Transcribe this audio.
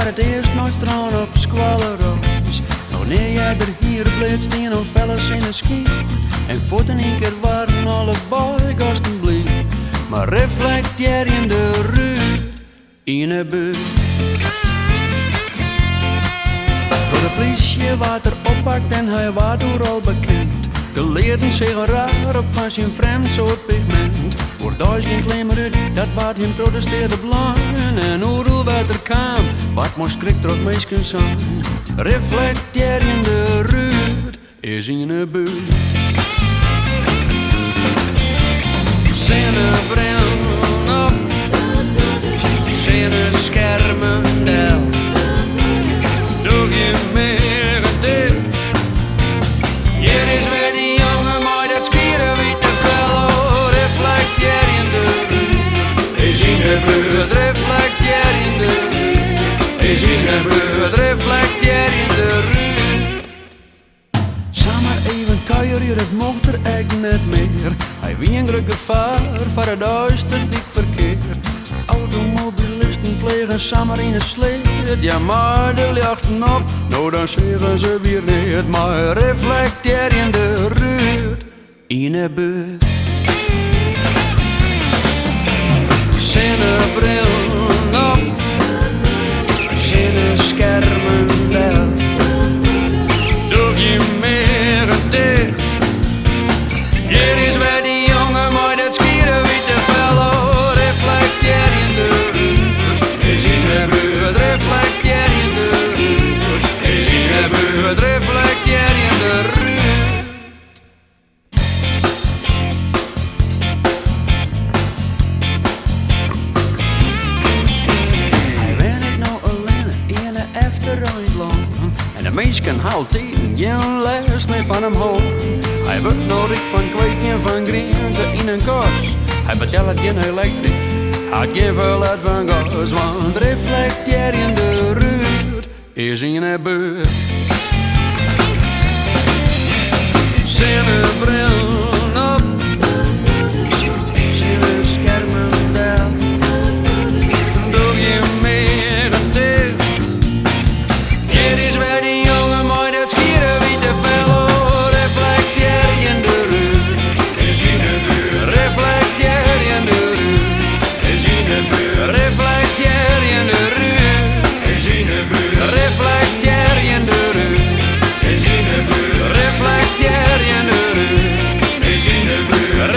het eerst nooit strand op squalleroos. Wanneer jij er hier bleef staan of vellers in de ski. En voort en één keer waren alle boygasten blief. Maar reflecteer in de ruut in de buurt. Door de politie wat er oppakt en hij was al bekend. Geleerden zich raar op van zijn vreemd soort pigment. Wordt thuis geen klimmer uit, dat wat hem protesteerde blind. En hoe wat er kwam, wat moest schrik toch meestal zijn. Reflecteer in de ruut, is in de buurt. Zinnenbril op, zinnenschermen del. Doe je meer een deel. Hier is weer die jongen, maar dat skieren wie te veel. Reflecteer in de buurt, is in de buurt. Reflecteer in de buurt, is in de buurt. Reflecteer in de buurt. Samen even kuieren, het mocht er echt net meer. Hij wie een groot gevaar voor het duister dik verkeer. Automobilisten vliegen samen in een sleet. Ja, maar de lichten op, nou dan zeggen ze weer niet. Maar reflecteer in de ruut, in de buurt. Zinnenbril op, zinnenschermen wel. Doe je meer een dicht. Hier is weer die jongen, maar dat skieren wie te veel. Reflecteer in de buurt, is in de buurt. Reflecteer in de buurt, is in de buurt. Reflecteer in de buurt. Hij werkt nou alleen in de efteruitland. En de meesten haalt tegen geen les meer van hem horen. Hij wordt nodig van kweek en van groente in een kast. Hij betelt geen elektrisch, had geen verluid van gas. Want reflecteer in de ruut, is in de buurt. Zinnenbril op, zinnenschermen del. Doe je meer een dicht. Hier is weer die jongen, maar dat skieren wie te veel. Reflecteer in de ruut, is in de buurt. Reflecteer in de ruut, is in de buurt. Reflecteer in de ruut, is in de buurt. Reflecteer in de ruut, is in de buurt. Reflecteer in de ruut, is in de buurt.